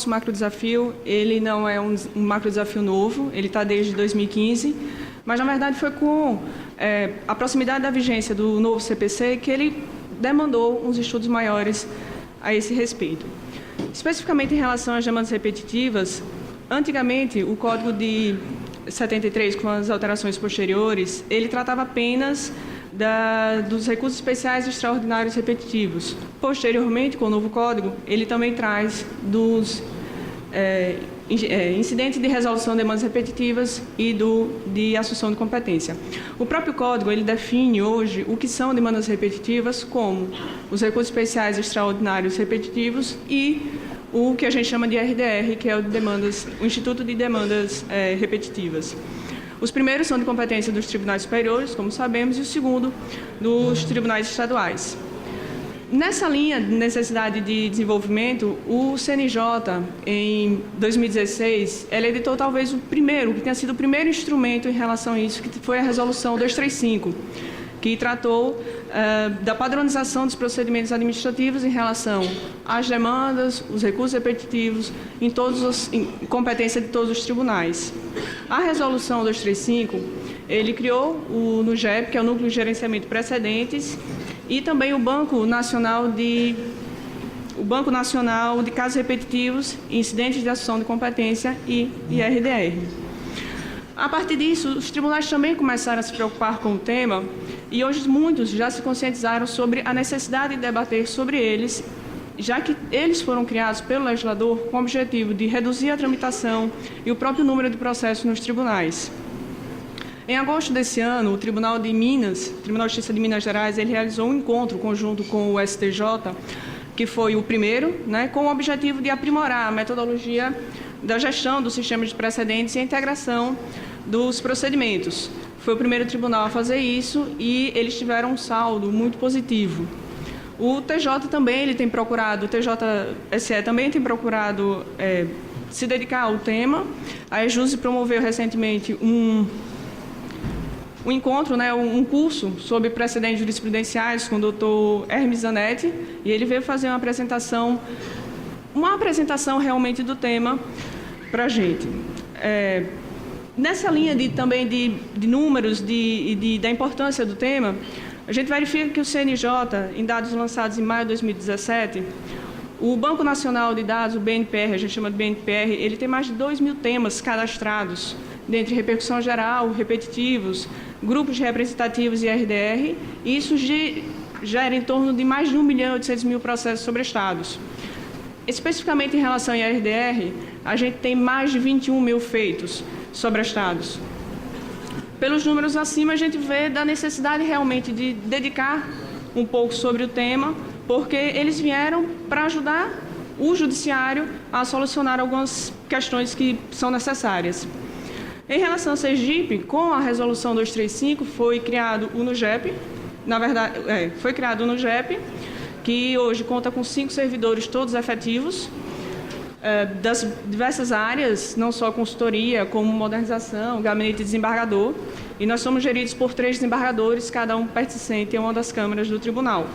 nosso macrodesafio, ele não é um macrodesafio novo, ele está desde 2015, mas, na verdade, foi com a proximidade da vigência do novo CPC que ele demandou uns estudos maiores a esse respeito. Especificamente em relação às demandas repetitivas, antigamente, o Código de 73, com as alterações posteriores, ele tratava apenas dos recursos especiais extraordinários repetitivos. Posteriormente, com o novo Código, ele também traz dos incidentes de resolução de demandas repetitivas e de assunção de competência. O próprio Código ele define hoje o que são demandas repetitivas como os recursos especiais extraordinários repetitivos e o que a gente chama de RDR, que é o Instituto de Demandas Repetitivas. Os primeiros são de competência dos tribunais superiores, como sabemos, e o segundo dos tribunais estaduais. Nessa linha de necessidade de desenvolvimento, o CNJ, em 2016, ele editou talvez que tenha sido o primeiro instrumento em relação a isso, que foi a Resolução 235, que tratou da padronização dos procedimentos administrativos em relação às demandas, os recursos repetitivos, em competência de todos os tribunais. A Resolução 235, ele criou o NUGEP, que é o Núcleo de Gerenciamento de Precedentes, e também o Banco Nacional de Casos Repetitivos, Incidentes de Assunção de Competência e RDR. A partir disso, os tribunais também começaram a se preocupar com o tema e hoje muitos já se conscientizaram sobre a necessidade de debater sobre eles, já que eles foram criados pelo legislador com o objetivo de reduzir a tramitação e o próprio número de processos nos tribunais. Em agosto desse ano, o Tribunal de Justiça de Minas Gerais, ele realizou um encontro conjunto com o STJ, que foi o primeiro, com o objetivo de aprimorar a metodologia da gestão do sistema de precedentes e a integração dos procedimentos. Foi o primeiro tribunal a fazer isso e eles tiveram um saldo muito positivo. O TJSE também tem procurado se dedicar ao tema. A EJUSE promoveu recentemente um encontro, um curso sobre precedentes jurisprudenciais com o doutor Hermes Zanetti, e ele veio fazer uma apresentação realmente do tema para a gente. Nessa linha também de números e da importância do tema, a gente verifica que o CNJ, em dados lançados em maio de 2017, o Banco Nacional de Dados, o BNPR, a gente chama de BNPR, ele tem mais de 2.000 temas cadastrados, dentre repercussão geral, repetitivos, grupos representativos e RDR, e isso gera em torno de mais de 1.800.000 processos sobrestados. Especificamente em relação ao RDR, a gente tem mais de 21.000 feitos sobrestados. Pelos números acima, a gente vê da necessidade realmente de dedicar um pouco sobre o tema, porque eles vieram para ajudar o judiciário a solucionar algumas questões que são necessárias. Em relação ao Sergipe, com a Resolução 235, foi criado o NUGEP, que hoje conta com 5 servidores, todos efetivos, das diversas áreas, não só consultoria, como modernização, gabinete de desembargador, e nós somos geridos por 3 desembargadores, cada um pertencente a uma das câmaras do tribunal.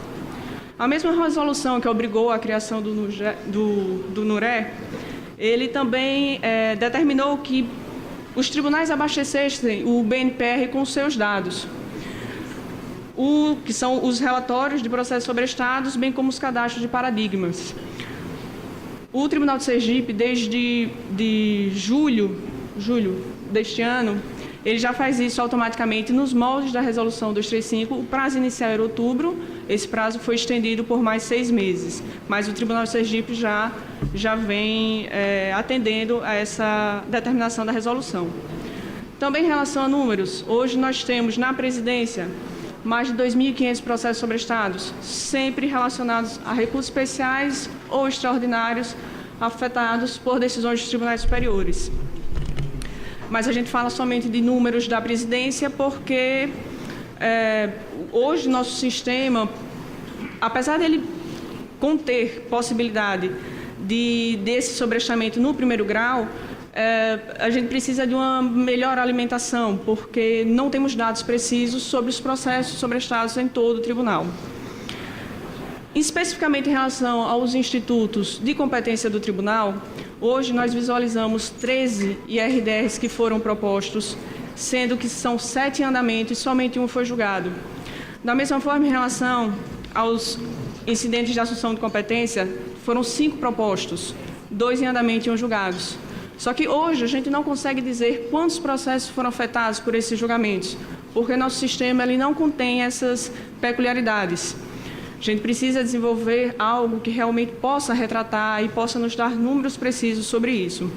A mesma resolução que obrigou a criação do NURE, ele também determinou que os tribunais abastecessem o BNPR com seus dados, que são os relatórios de processos sobrestados, bem como os cadastros de paradigmas. O Tribunal de Sergipe, desde julho deste ano, ele já faz isso automaticamente nos moldes da Resolução 235. O prazo inicial era outubro, esse prazo foi estendido por mais 6 meses, mas o Tribunal de Sergipe já vem atendendo a essa determinação da resolução. Também em relação a números, hoje nós temos na presidência mais de 2.500 processos sobrestados, sempre relacionados a recursos especiais ou extraordinários afetados por decisões dos tribunais superiores. Mas a gente fala somente de números da presidência porque hoje nosso sistema, apesar dele conter possibilidade desse sobrestamento no primeiro grau, a gente precisa de uma melhor alimentação, porque não temos dados precisos sobre os processos sobrestados em todo o tribunal. Especificamente em relação aos institutos de competência do tribunal, Hoje nós visualizamos 13 IRDRs que foram propostos, sendo que são 7 em andamento e somente um foi julgado. Da mesma forma, em relação aos incidentes de assunção de competência, foram 5 propostos, 2 em andamento e 1 julgados. Só que hoje a gente não consegue dizer quantos processos foram afetados por esses julgamentos, porque nosso sistema ele não contém essas peculiaridades. A gente precisa desenvolver algo que realmente possa retratar e possa nos dar números precisos sobre isso.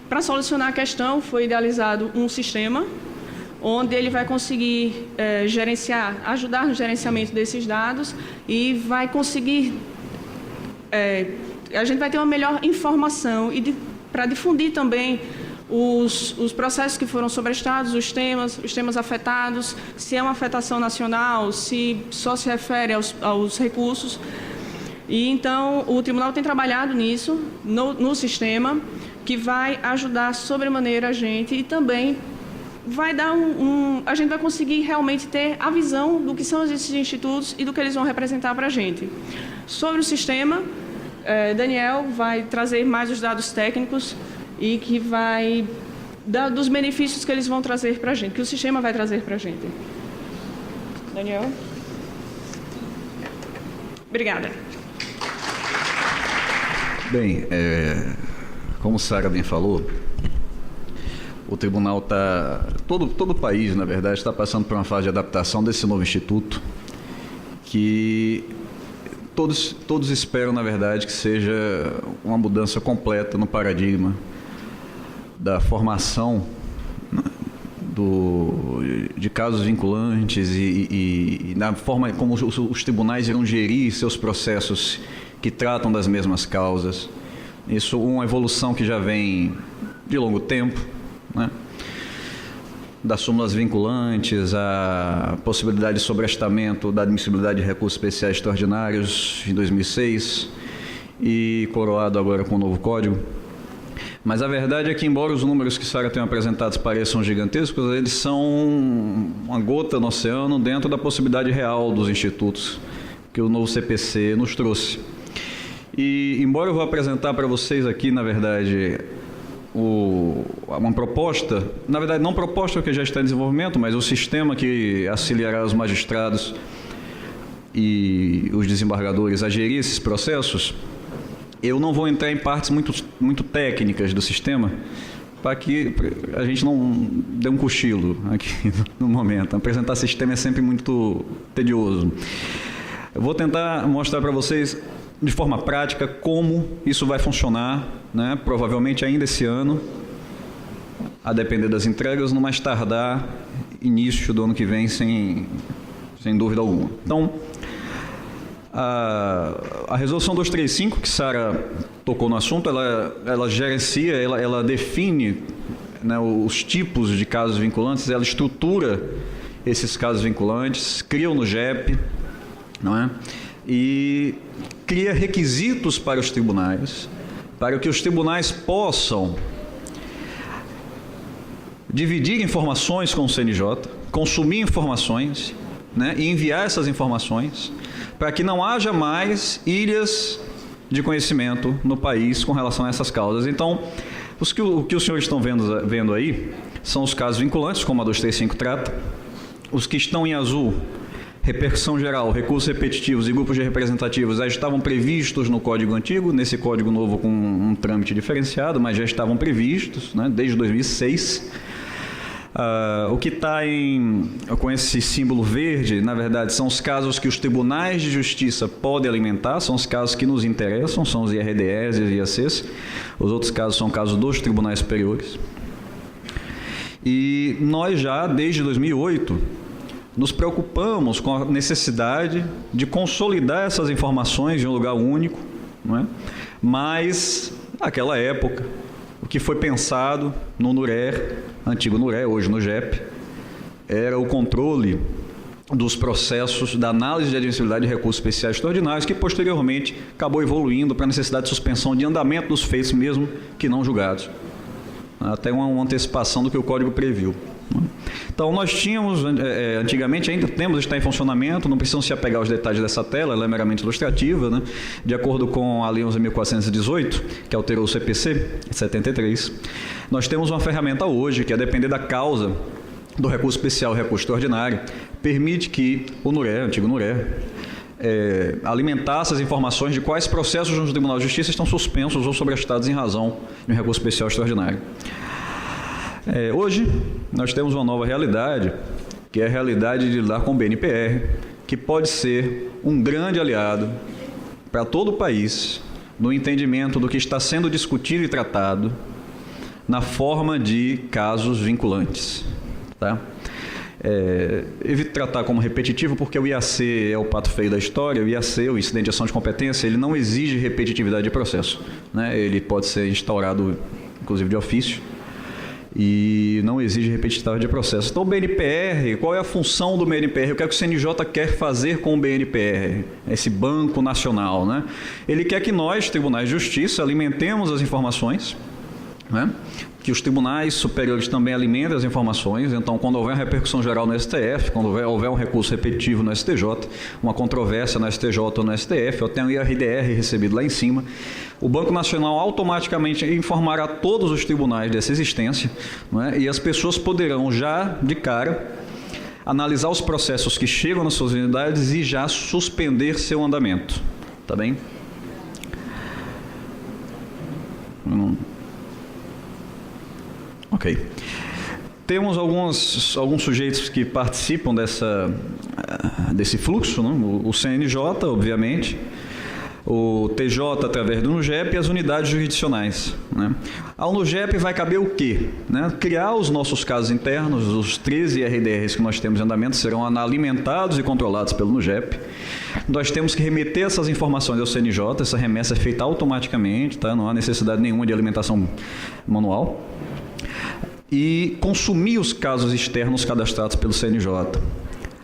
Para solucionar a questão, foi idealizado um sistema onde ele vai conseguir ajudar no gerenciamento desses dados e vai conseguir... a gente vai ter uma melhor informação para difundir também os processos que foram sobrestados, os temas afetados, se é uma afetação nacional, se só se refere aos recursos. E então o tribunal tem trabalhado nisso, no sistema, que vai ajudar sobremaneira a gente e também vai dar a gente vai conseguir realmente ter a visão do que são esses institutos e do que eles vão representar para a gente. Sobre o sistema, Daniel vai trazer mais os dados técnicos e que vai dar dos benefícios que eles vão trazer para a gente, que o sistema vai trazer para a gente. Daniel? Obrigada. Bem, como Sara bem falou, o tribunal está... Todo o país, na verdade, está passando por uma fase de adaptação desse novo instituto, que todos esperam, na verdade, que seja uma mudança completa no paradigma da formação de casos vinculantes e na forma como os tribunais irão gerir seus processos que tratam das mesmas causas. Isso é uma evolução que já vem de longo tempo, né? Das súmulas vinculantes, a possibilidade de sobrestamento da admissibilidade de recursos especiais extraordinários em 2006 e coroado agora com o novo código. Mas a verdade é que, embora os números que Sara tem apresentados pareçam gigantescos, eles são uma gota no oceano dentro da possibilidade real dos institutos que o novo CPC nos trouxe. E, embora eu vou apresentar para vocês aqui, na verdade, uma proposta, na verdade não proposta que já está em desenvolvimento, mas o sistema que auxiliará os magistrados e os desembargadores a gerir esses processos, eu não vou entrar em partes muito técnicas do sistema, para que a gente não dê um cochilo aqui no momento. Apresentar sistema é sempre muito tedioso. Eu vou tentar mostrar para vocês de forma prática como isso vai funcionar, né? Provavelmente ainda esse ano, a depender das entregas, no mais tardar início do ano que vem, sem dúvida alguma. Então, a resolução 235, que Sara tocou no assunto, ela gerencia, ela define, né, os tipos de casos vinculantes, ela estrutura esses casos vinculantes, cria no GEP, não é? E cria requisitos para os tribunais, para que os tribunais possam dividir informações com o CNJ, consumir informações, né, e enviar essas informações, para que não haja mais ilhas de conhecimento no país com relação a essas causas. Então, o que os senhores estão vendo aí são os casos vinculantes, como a 235 trata. Os que estão em azul, repercussão geral, recursos repetitivos e grupos de representativos, já estavam previstos no Código Antigo, nesse Código Novo com um trâmite diferenciado, mas já estavam previstos, né, desde 2006. O que está com esse símbolo verde, na verdade, são os casos que os tribunais de justiça podem alimentar, são os casos que nos interessam, são os IRDS e os IACs. Os outros casos são casos dos tribunais superiores. E nós já, desde 2008, nos preocupamos com a necessidade de consolidar essas informações em um lugar único, não é? Mas, naquela época, o que foi pensado no NURER, antigo NURER, hoje no GEP, era o controle dos processos da análise de admissibilidade de recursos especiais extraordinários, que posteriormente acabou evoluindo para a necessidade de suspensão de andamento dos feitos mesmo que não julgados. Até uma antecipação do que o Código previu. Então, nós tínhamos, antigamente ainda temos, está em funcionamento, não precisam se apegar aos detalhes dessa tela, ela é meramente ilustrativa, né? De acordo com a Lei 11.418, que alterou o CPC, 73, nós temos uma ferramenta hoje, que a depender da causa do recurso especial e recurso extraordinário, permite que o NURE, antigo NURE, alimentasse as informações de quais processos no Tribunal de Justiça estão suspensos ou sobrestados em razão de um recurso especial extraordinário. Hoje, nós temos uma nova realidade, que é a realidade de lidar com o BNPR, que pode ser um grande aliado para todo o país no entendimento do que está sendo discutido e tratado na forma de casos vinculantes. Tá? Evito tratar como repetitivo, porque o IAC é o pato feio da história. O IAC, o incidente de ação de competência, ele não exige repetitividade de processo, né? Ele pode ser instaurado, inclusive, de ofício, e não exige repetitividade de processo. Então, o BNPR, qual é a função do BNPR? O que é que o CNJ quer fazer com o BNPR? Esse Banco Nacional, né? Ele quer que nós, tribunais de justiça, alimentemos as informações, né? Que os tribunais superiores também alimentem as informações. Então, quando houver uma repercussão geral no STF, quando houver um recurso repetitivo no STJ, uma controvérsia no STJ ou no STF, ou tem um IRDR recebido lá em cima, o Banco Nacional automaticamente informará todos os tribunais dessa existência, não é? E as pessoas poderão já, de cara, analisar os processos que chegam nas suas unidades e já suspender seu andamento. Tá bem? Ok. Temos alguns sujeitos que participam desse fluxo, né? O CNJ, obviamente, o TJ através do NUGEP e as unidades jurisdicionais, né? Ao NUGEP vai caber o quê? Né? Criar os nossos casos internos, os 13 IRDRs que nós temos em andamento serão alimentados e controlados pelo NUGEP. Nós temos que remeter essas informações ao CNJ, essa remessa é feita automaticamente, tá? Não há necessidade nenhuma de alimentação manual. E consumir os casos externos cadastrados pelo CNJ.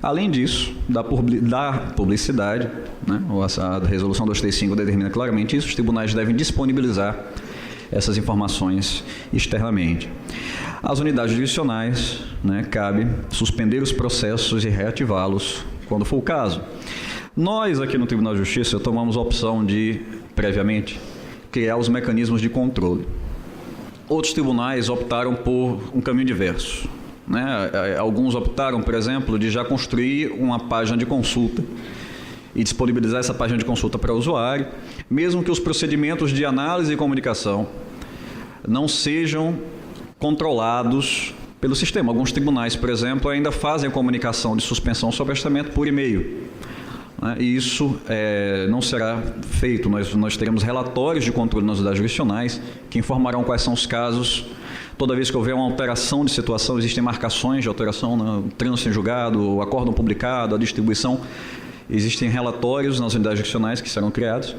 Além disso, da publicidade, né? A Resolução 235 determina claramente isso, os tribunais devem disponibilizar essas informações externamente. As unidades jurisdicionais, né, cabe suspender os processos e reativá-los quando for o caso. Nós, aqui no Tribunal de Justiça, tomamos a opção de, previamente, criar os mecanismos de controle. Outros tribunais optaram por um caminho diverso, né? Alguns optaram, por exemplo, de já construir uma página de consulta e disponibilizar essa página de consulta para o usuário, mesmo que os procedimentos de análise e comunicação não sejam controlados pelo sistema. Alguns tribunais, por exemplo, ainda fazem a comunicação de suspensão ou sobrestamento por e-mail. E isso não será feito. Nós teremos relatórios de controle nas unidades jurisdicionais que informarão quais são os casos. Toda vez que houver uma alteração de situação, existem marcações de alteração, né? O trânsito em julgado, o acórdão publicado, a distribuição. Existem relatórios nas unidades jurisdicionais que serão criados,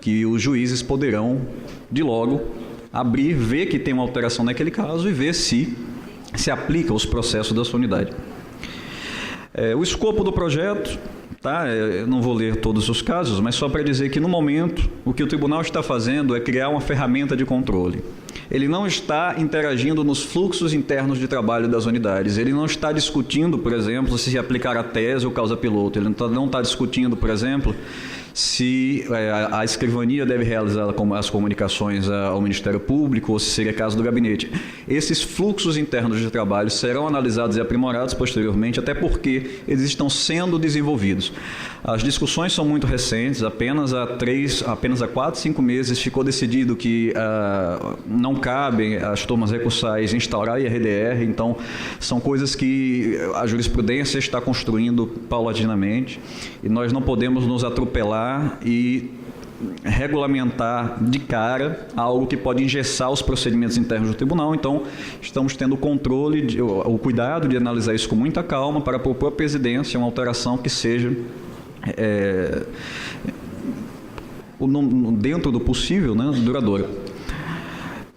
que os juízes poderão, de logo, abrir, ver que tem uma alteração naquele caso e ver se aplica os processos da sua unidade. O escopo do projeto... Tá? Eu não vou ler todos os casos, mas só para dizer que no momento o que o tribunal está fazendo é criar uma ferramenta de controle. Ele não está interagindo nos fluxos internos de trabalho das unidades. Ele não está discutindo, por exemplo, se aplicar a tese ou causa piloto. Ele não está discutindo, por exemplo, se a escrivania deve realizar as comunicações ao Ministério Público ou se seria caso do gabinete. Esses fluxos internos de trabalho serão analisados e aprimorados posteriormente, até porque eles estão sendo desenvolvidos. As discussões são muito recentes, apenas há 4, 5 meses ficou decidido que não cabem as turmas recursais instaurar IRDR, então são coisas que a jurisprudência está construindo paulatinamente e nós não podemos nos atropelar e regulamentar de cara algo que pode engessar os procedimentos internos do tribunal. Então, estamos tendo o controle, o cuidado de analisar isso com muita calma para propor à presidência uma alteração que seja dentro do possível, né, duradoura.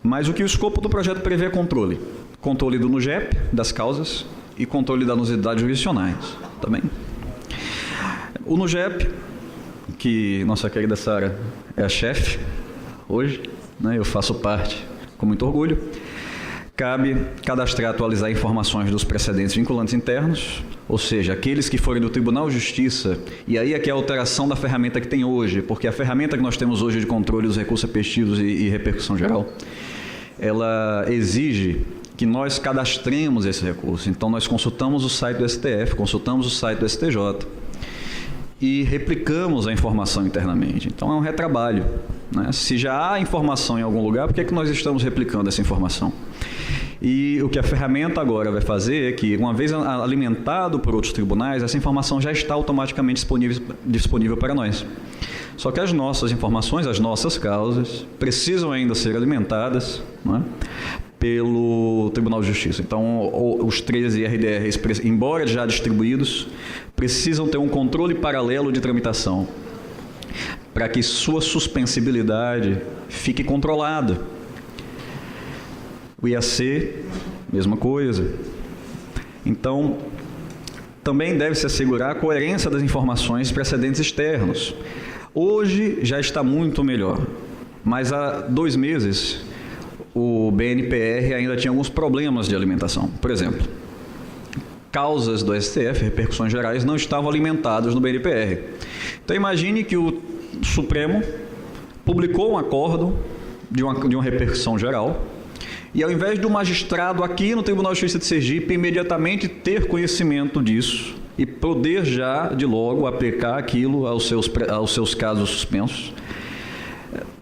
Mas o que o escopo do projeto prevê é controle. Controle do NUGEP, das causas, e controle das unidades jurisdicionais também. O NUGEP, que nossa querida Sara é a chefe hoje, né, eu faço parte com muito orgulho, cabe cadastrar e atualizar informações dos precedentes vinculantes internos, ou seja, aqueles que forem do Tribunal de Justiça, e aí é que é a alteração da ferramenta que tem hoje, porque a ferramenta que nós temos hoje de controle dos recursos repetitivos e repercussão geral, ela exige que nós cadastremos esse recurso. Então, nós consultamos o site do STF, consultamos o site do STJ e replicamos a informação internamente. Então, é um retrabalho, né? Se já há informação em algum lugar, por que é que nós estamos replicando essa informação? E o que a ferramenta agora vai fazer é que, uma vez alimentado por outros tribunais, essa informação já está automaticamente disponível para nós. Só que as nossas informações, as nossas causas, precisam ainda ser alimentadas, não é, pelo Tribunal de Justiça. Então, os 13 IRDRs, embora já distribuídos, precisam ter um controle paralelo de tramitação, para que sua suspensibilidade fique controlada. O IAC, mesma coisa. Então, também deve-se assegurar a coerência das informações precedentes externos. Hoje já está muito melhor, mas há 2 meses o BNPR ainda tinha alguns problemas de alimentação. Por exemplo, causas do STF, repercussões gerais, não estavam alimentadas no BNPR. Então imagine que o Supremo publicou um acordo de uma repercussão geral, e ao invés do magistrado aqui no Tribunal de Justiça de Sergipe imediatamente ter conhecimento disso e poder já, de logo, aplicar aquilo aos seus casos suspensos,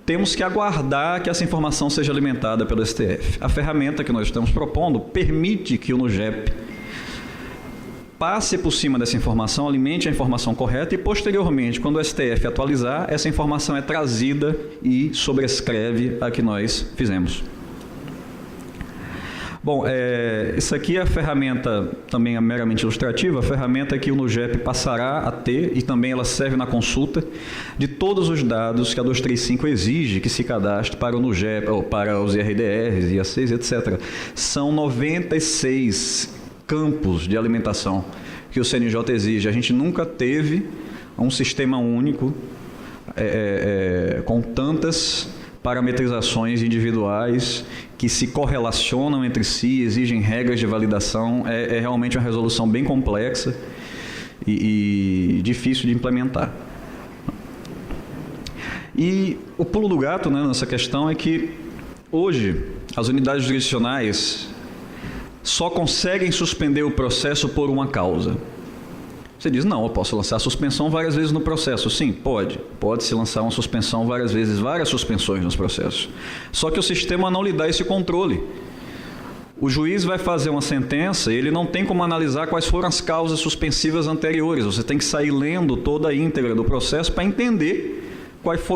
temos que aguardar que essa informação seja alimentada pelo STF. A ferramenta que nós estamos propondo permite que o NUGEP passe por cima dessa informação, alimente a informação correta e, posteriormente, quando o STF atualizar, essa informação é trazida e sobrescreve a que nós fizemos. Bom, isso aqui é a ferramenta, também é meramente ilustrativa, a ferramenta que o NUGEP passará a ter, e também ela serve na consulta, de todos os dados que a 235 exige que se cadastre para o NUGEP, ou para os IRDRs, IACs, etc. São 96 campos de alimentação que o CNJ exige. A gente nunca teve um sistema único com tantas parametrizações individuais que se correlacionam entre si, exigem regras de validação. É realmente uma resolução bem complexa e difícil de implementar. E o pulo do gato, né, nessa questão é que hoje as unidades jurisdicionais só conseguem suspender o processo por uma causa. Você diz, não, eu posso lançar suspensão várias vezes no processo. Sim, pode. Pode-se lançar uma suspensão várias vezes, várias suspensões nos processos. Só que o sistema não lhe dá esse controle. O juiz vai fazer uma sentença e ele não tem como analisar quais foram as causas suspensivas anteriores. Você tem que sair lendo toda a íntegra do processo para entender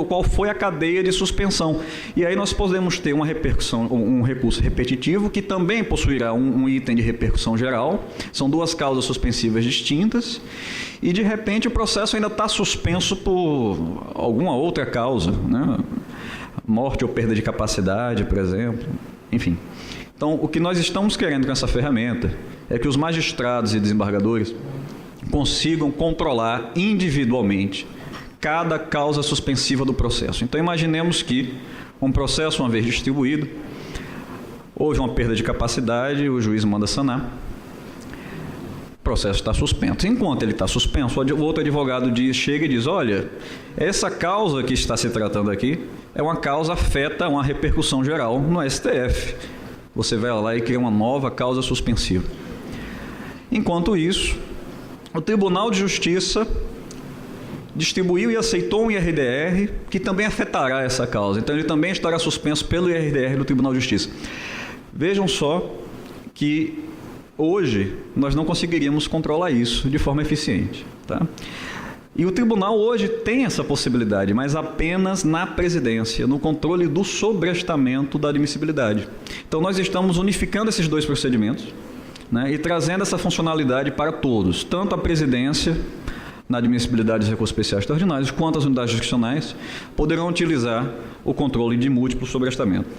qual foi a cadeia de suspensão. E aí nós podemos ter uma repercussão, um recurso repetitivo que também possuirá um item de repercussão geral. São 2 causas suspensivas distintas e, de repente, o processo ainda está suspenso por alguma outra causa, né? Morte ou perda de capacidade, por exemplo. Enfim. Então, o que nós estamos querendo com essa ferramenta é que os magistrados e desembargadores consigam controlar individualmente cada causa suspensiva do processo. Então, imaginemos que um processo, uma vez distribuído, houve uma perda de capacidade, o juiz manda sanar, o processo está suspenso. Enquanto ele está suspenso, o outro advogado chega e diz, olha, essa causa que está se tratando aqui é uma causa afeta uma repercussão geral no STF. Você vai lá e cria uma nova causa suspensiva. Enquanto isso, o Tribunal de Justiça distribuiu e aceitou um IRDR que também afetará essa causa. Então, ele também estará suspenso pelo IRDR do Tribunal de Justiça. Vejam só que hoje nós não conseguiríamos controlar isso de forma eficiente, tá? E o tribunal hoje tem essa possibilidade, mas apenas na presidência, no controle do sobrestamento da admissibilidade. Então, nós estamos unificando esses 2 procedimentos, né, e trazendo essa funcionalidade para todos, tanto a presidência na admissibilidade dos recursos especiais extraordinários, quanto as unidades jurisdicionais poderão utilizar o controle de múltiplo sobrestamento.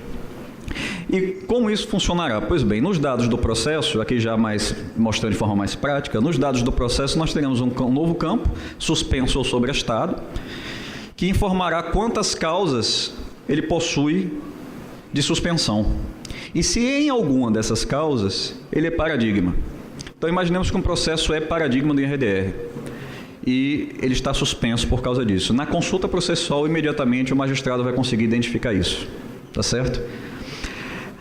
E como isso funcionará? Pois bem, nos dados do processo, aqui já mostrando de forma mais prática, nos dados do processo nós teremos um novo campo, suspenso ou sobrestado, que informará quantas causas ele possui de suspensão. E se em alguma dessas causas ele é paradigma. Então imaginemos que um processo é paradigma do IRDR e ele está suspenso por causa disso. Na consulta processual, imediatamente o magistrado vai conseguir identificar isso, tá certo?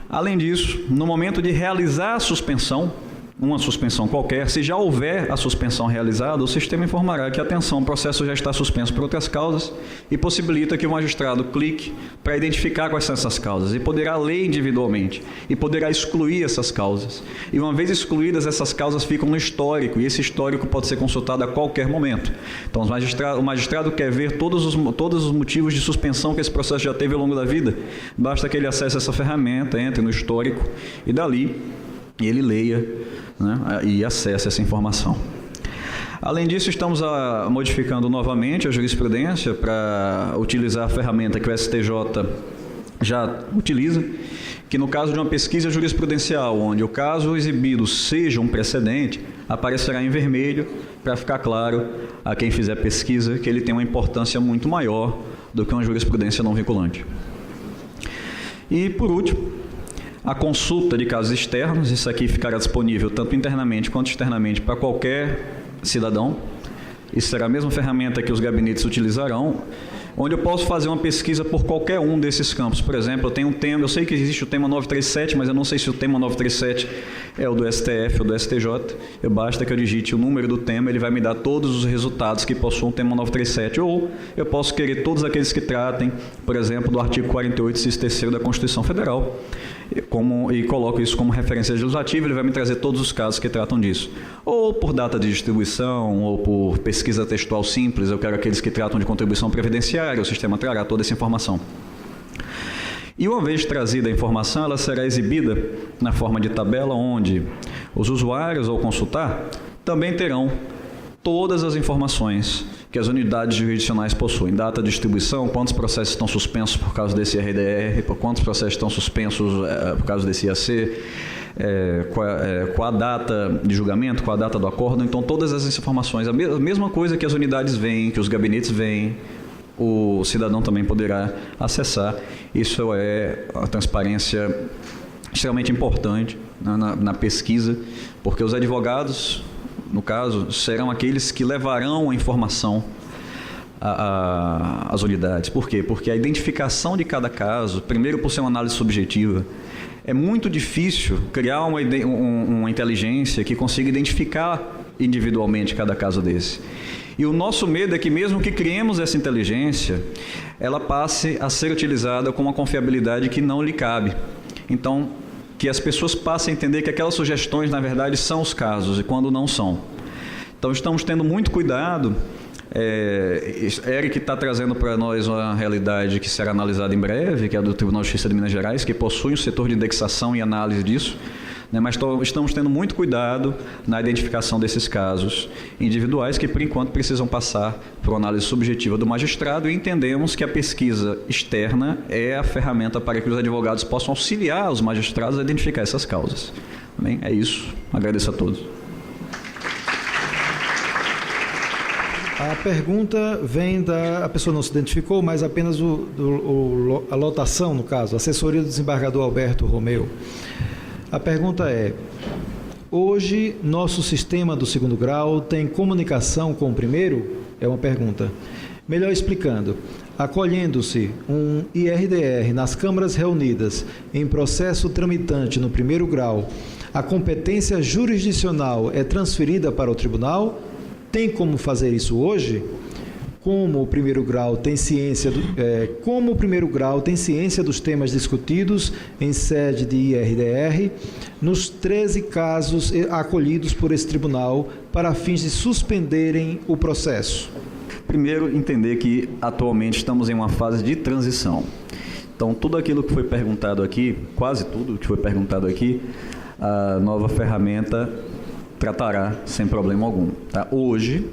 Além disso, no momento de realizar a suspensão, uma suspensão qualquer, se já houver a suspensão realizada, o sistema informará que, atenção, o processo já está suspenso por outras causas e possibilita que o magistrado clique para identificar quais são essas causas e poderá ler individualmente e poderá excluir essas causas. E uma vez excluídas, essas causas ficam no histórico e esse histórico pode ser consultado a qualquer momento. Então, o magistrado quer ver todos os motivos de suspensão que esse processo já teve ao longo da vida. Basta que ele acesse essa ferramenta, entre no histórico e dali ele leia, né, e acesse essa informação. Além disso, estamos modificando novamente a jurisprudência para utilizar a ferramenta que o STJ já utiliza, que no caso de uma pesquisa jurisprudencial, onde o caso exibido seja um precedente, aparecerá em vermelho para ficar claro a quem fizer pesquisa que ele tem uma importância muito maior do que uma jurisprudência não vinculante. E, por último, a consulta de casos externos, isso aqui ficará disponível tanto internamente quanto externamente para qualquer cidadão. Isso será a mesma ferramenta que os gabinetes utilizarão, onde eu posso fazer uma pesquisa por qualquer um desses campos. Por exemplo, eu tenho um tema, eu sei que existe o tema 937, mas eu não sei se o tema 937 é o do STF ou do STJ. Basta que eu digite o número do tema, ele vai me dar todos os resultados que possuam o tema 937. Ou eu posso querer todos aqueles que tratem, por exemplo, do artigo 48, inciso 3º da Constituição Federal, e coloco isso como referência legislativa, ele vai me trazer todos os casos que tratam disso. Ou por data de distribuição, ou por pesquisa textual simples, eu quero aqueles que tratam de contribuição previdenciária, o sistema trará toda essa informação. E uma vez trazida a informação, ela será exibida na forma de tabela, onde os usuários, ao consultar, também terão todas as informações que as unidades jurisdicionais possuem. Data de distribuição, quantos processos estão suspensos por causa desse RDR, quantos processos estão suspensos por causa desse IAC, qual a data de julgamento, qual a data do acordo. Então, todas essas informações, a mesma coisa que as unidades veem, que os gabinetes veem, o cidadão também poderá acessar. Isso é uma transparência extremamente importante na pesquisa, porque os advogados, no caso, serão aqueles que levarão a informação às unidades. Por quê? Porque a identificação de cada caso, primeiro por ser uma análise subjetiva, é muito difícil criar uma inteligência que consiga identificar individualmente cada caso desse. E o nosso medo é que mesmo que criemos essa inteligência, ela passe a ser utilizada com uma confiabilidade que não lhe cabe. Então, que as pessoas passem a entender que aquelas sugestões, na verdade, são os casos, e quando não são. Então, estamos tendo muito cuidado. Eric está trazendo para nós uma realidade que será analisada em breve, que é a do Tribunal de Justiça de Minas Gerais, que possui um setor de indexação e análise disso, né? Mas estamos tendo muito cuidado na identificação desses casos individuais, que, por enquanto, precisam passar por uma análise subjetiva do magistrado, e entendemos que a pesquisa externa é a ferramenta para que os advogados possam auxiliar os magistrados a identificar essas causas. Bem, é isso. Agradeço a todos. A pergunta vem a pessoa não se identificou, mas apenas a lotação, no caso, assessoria do desembargador Alberto Romeu. A pergunta é: hoje nosso sistema do segundo grau tem comunicação com o primeiro? É uma pergunta. Melhor explicando, acolhendo-se um IRDR nas câmaras reunidas em processo tramitante no primeiro grau, a competência jurisdicional é transferida para o tribunal? Tem como fazer isso hoje? Como o primeiro grau tem ciência dos temas discutidos em sede de IRDR, nos 13 casos acolhidos por esse tribunal para fins de suspenderem o processo? Primeiro, entender que atualmente estamos em uma fase de transição. Então, tudo aquilo que foi perguntado aqui, quase tudo que foi perguntado aqui, a nova ferramenta tratará sem problema algum. Tá? Hoje,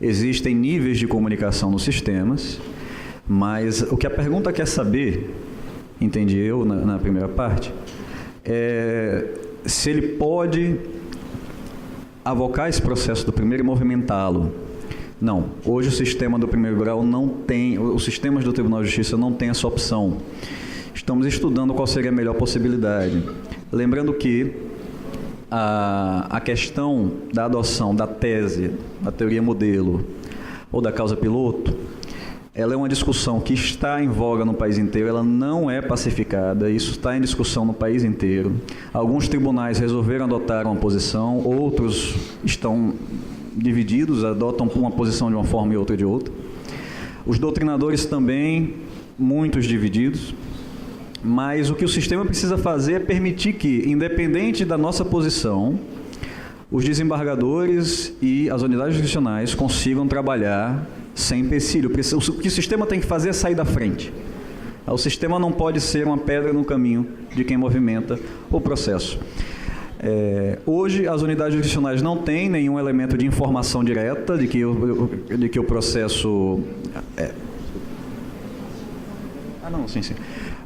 existem níveis de comunicação nos sistemas, mas o que a pergunta quer saber, entendi eu na primeira parte, é se ele pode avocar esse processo do primeiro e movimentá-lo. Não, hoje o sistema do primeiro grau não tem, os sistemas do Tribunal de Justiça não tem essa opção. Estamos estudando qual seria a melhor possibilidade. Lembrando que a questão da adoção da tese, da teoria modelo ou da causa piloto, ela é uma discussão que está em voga no país inteiro, ela não é pacificada, isso está em discussão no país inteiro. Alguns tribunais resolveram adotar uma posição, outros estão divididos, adotam uma posição de uma forma e outra de outra. Os doutrinadores também, muitos divididos. Mas o que o sistema precisa fazer é permitir que, independente da nossa posição, os desembargadores e as unidades jurisdicionais consigam trabalhar sem empecilho. O que o sistema tem que fazer é sair da frente. O sistema não pode ser uma pedra no caminho de quem movimenta o processo. Hoje, as unidades jurisdicionais não têm nenhum elemento de informação direta de que o processo... Sim.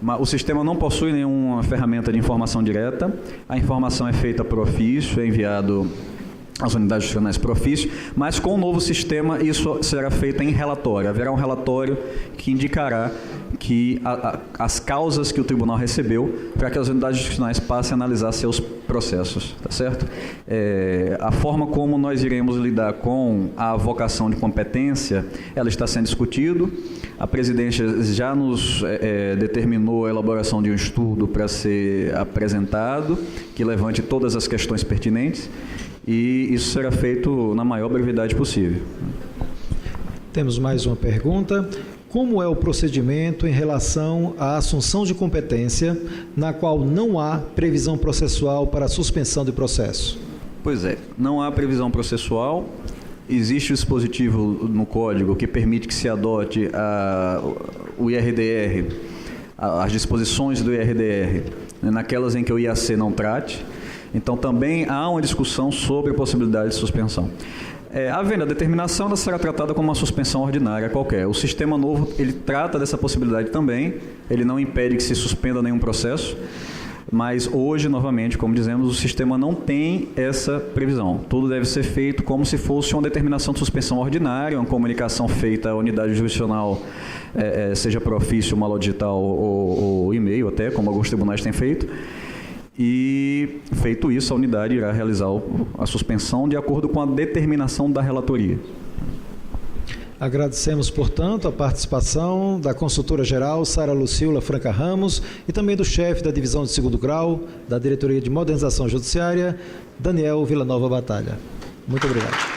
Mas o sistema não possui nenhuma ferramenta de informação direta. A informação é feita por ofício, é enviado às unidades jurisdicionais por ofício, mas com o novo sistema isso será feito em relatório. Haverá um relatório que indicará que as causas que o tribunal recebeu para que as unidades jurisdicionais passem a analisar seus processos, tá certo? A forma como nós iremos lidar com a avocação de competência, ela está sendo discutida. A presidência já nos determinou a elaboração de um estudo para ser apresentado, que levante todas as questões pertinentes, e isso será feito na maior brevidade possível. Temos mais uma pergunta. Como é o procedimento em relação à assunção de competência, na qual não há previsão processual para a suspensão de processo? Pois é, não há previsão processual. Existe o dispositivo no Código que permite que se adote o IRDR, as disposições do IRDR, naquelas em que o IAC não trate. Então, também há uma discussão sobre a possibilidade de suspensão. Havendo a determinação, ela será tratada como uma suspensão ordinária qualquer. O sistema novo, ele trata dessa possibilidade também, ele não impede que se suspenda nenhum processo, mas hoje, novamente, como dizemos, o sistema não tem essa previsão. Tudo deve ser feito como se fosse uma determinação de suspensão ordinária, uma comunicação feita à unidade jurisdicional, seja por ofício, maló digital ou e-mail até, como alguns tribunais têm feito. E, feito isso, a unidade irá realizar a suspensão de acordo com a determinação da relatoria. Agradecemos, portanto, a participação da consultora-geral Sara Lucila Franca Ramos e também do chefe da divisão de segundo grau da Diretoria de Modernização Judiciária, Daniel Villanova Batalha. Muito obrigado.